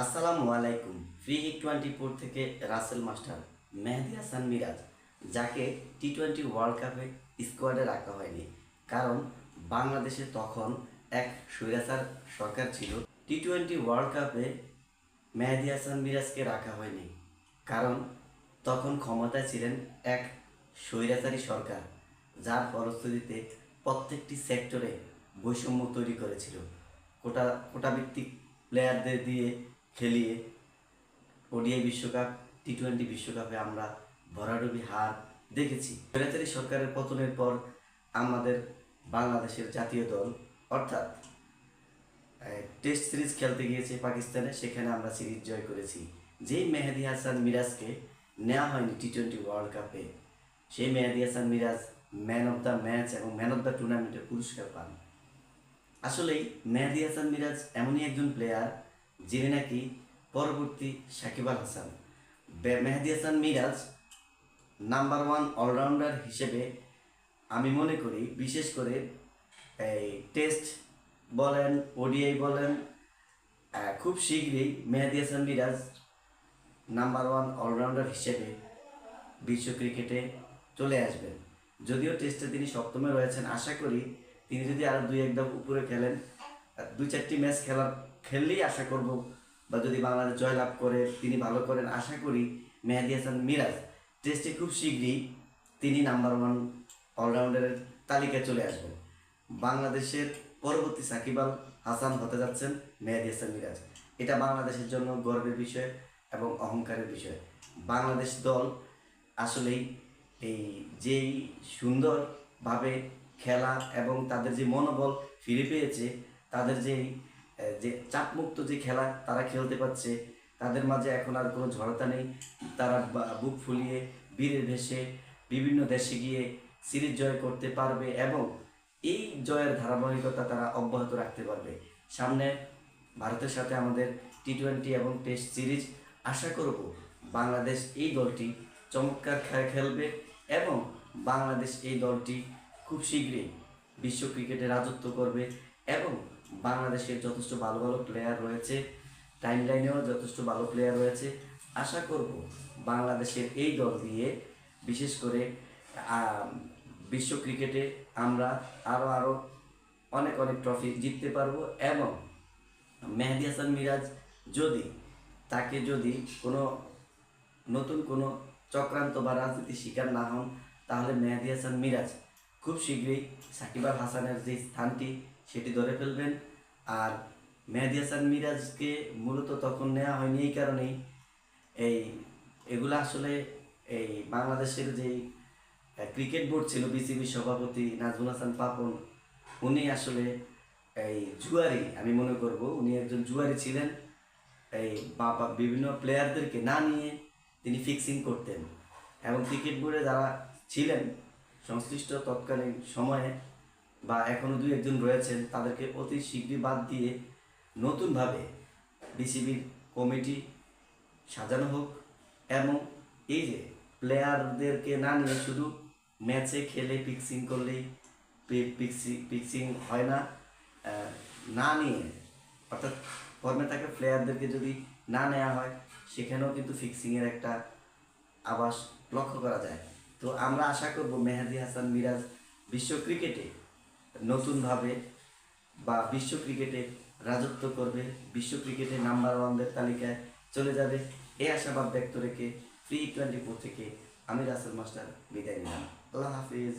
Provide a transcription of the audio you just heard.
আসসালামু আলাইকুম। Free hit 24 থেকে রাসেল মাস্টার মেহেদী হাসান মিরাজ, যাকে টি-20 ওয়ার্ল্ড কাপে স্কোয়াডে রাখা হয়নি, কারণ বাংলাদেশে তখন এক স্বৈরাচার সরকার ছিল। টি-20 ওয়ার্ল্ড কাপে মেহেদী হাসান মিরাজকে রাখা হয়নি, কারণ তখন ক্ষমতায় ছিলেন এক স্বৈরাচারী সরকার, যার ফলশ্রুতিতে প্রত্যেকটি সেক্টরে বৈষম্য তৈরি করেছিল। কোটাভিত্তিক প্লেয়ারদের দিয়ে খেলিয়ে ওডিআই বিশ্বকাপ, টি-20 বিশ্বকাপে আমরা ভরাডুবি হার দেখেছি। স্বৈরাচারী সরকারের পতনের পর আমাদের বাংলাদেশের জাতীয় দল অর্থাৎ টেস্ট সিরিজ খেলতে গিয়েছে পাকিস্তানে, সেখানে আমরা সিরিজ জয় করেছি। যেই মেহেদী হাসান মিরাজকে নেওয়া হয়নি টি-20 ওয়ার্ল্ড কাপে, সেই Mehedi Hasan Miraz man of the match এবং ম্যান অফ দ্য টুর্নামেন্টের পুরস্কার পান। আসলেই মেহেদী হাসান মিরাজ এমনই একজন প্লেয়ার, যিনি নাকি পরবর্তী সাকিব আল হাসান। মেহেদী হাসান মিরাজ নাম্বার 1 অলরাউন্ডার হিসেবে আমি মনে করি, বিশেষ করে এই টেস্ট বলেন, ওডিআই বলেন, খুব শীঘ্রই মেহেদী হাসান মিরাজ নাম্বার 1 অলরাউন্ডার হিসেবে বিশ্ব ক্রিকেটে চলে আসবেন। যদিও টেস্টে তিনি সপ্তমে রয়েছেন, আশা করি তিনি যদি আরও 2-1 ধাপ উপরে খেলেন, 2-4টি ম্যাচ খেললেই আশা করব, বা যদি বাংলাদেশ জয়লাভ করে তিনি ভালো করেন, আশা করি মেহেদী হাসান মিরাজ টেস্টে খুব শীঘ্রই তিনি নাম্বার 1 অলরাউন্ডারের তালিকায় চলে আসবেন। বাংলাদেশের পরবর্তী সাকিব আল হাসান হতে যাচ্ছেন মেহেদী হাসান মিরাজ। এটা বাংলাদেশের জন্য গর্বের বিষয় এবং অহংকারের বিষয়। বাংলাদেশ দল আসলেই এই যেই সুন্দরভাবে খেলা এবং তাদের যে মনোবল ফিরে পেয়েছে, তাদের যে চাপমুক্ত যে খেলা তারা খেলতে পারছে, তাদের মাঝে এখন আর কোনো ঝড়তা নেই। তারা বুক ফুলিয়ে বীরের ভেসে বিভিন্ন দেশে গিয়ে সিরিজ জয় করতে পারবে এবং এই জয়ের ধারাবাহিকতা তারা অব্যাহত রাখতে পারবে। সামনে ভারতের সাথে আমাদের টি-20 এবং টেস্ট সিরিজ, আশা করব বাংলাদেশ এই দলটি চমৎকার খেলবে এবং বাংলাদেশ এই দলটি খুব শীঘ্রই বিশ্ব ক্রিকেটে রাজত্ব করবে এবং বাংলাদেশের যথেষ্ট ভালো ভালো প্লেয়ার রয়েছে, টাইমলাইনেও যথেষ্ট ভালো প্লেয়ার রয়েছে। আশা করব বাংলাদেশের এই দল দিয়ে বিশেষ করে বিশ্ব ক্রিকেটে আমরা আরও অনেক ট্রফি জিততে পারবো এবং মেহেদী হাসান মিরাজ তাকে যদি কোনো নতুন কোনো চক্রান্ত বা রাজনীতি শিকার না হন, তাহলে মেহেদী হাসান মিরাজ খুব শীঘ্রই সাকিব আল হাসানের যে স্থানটি সেটি ধরে ফেলবেন। আর মেহেদী হাসান মিরাজকে মূলত তখন নেওয়া হয়নি এই কারণেই, এগুলো আসলে এই বাংলাদেশের যেই ক্রিকেট বোর্ড ছিল, বিসিবির সভাপতি নাজমুল হাসান পাপন, উনি আসলে এই জুয়ারি, আমি মনে করব উনি একজন জুয়ারি ছিলেন। বিভিন্ন প্লেয়ারদেরকে না নিয়ে তিনি ফিক্সিং করতেন এবং ক্রিকেট বোর্ডে যারা ছিলেন সংশ্লিষ্ট তৎকালীন সময়ে বা এখনও 2-1 জন রয়েছেন, তাদেরকে অতি শীঘ্রই বাদ দিয়ে নতুনভাবে বিসিবির কমিটি সাজানো হোক এবং এই যে প্লেয়ারদেরকে না নিয়ে শুধু ম্যাচে খেলে ফিক্সিং করলেই ফিক্সিং হয় না, না নিয়ে অর্থাৎ ফর্মে থাকা প্লেয়ারদেরকে যদি না নেওয়া হয়, সেখানেও কিন্তু ফিক্সিংয়ের একটা আভাস লক্ষ্য করা যায়। তো আমরা আশা করব মেহেদী হাসান মিরাজ বিশ্ব ক্রিকেটে নতুনভাবে বা বিশ্ব ক্রিকেটে রাজত্ব করবে, বিশ্ব ক্রিকেটে নাম্বার 1-দের তালিকায় চলে যাবে, এই আশাবাদ ব্যক্ত রেখে ফ্রি 24 থেকে আমি রাসেল মাস্টার বিদায় নিলাম। আল্লাহ হাফিজ।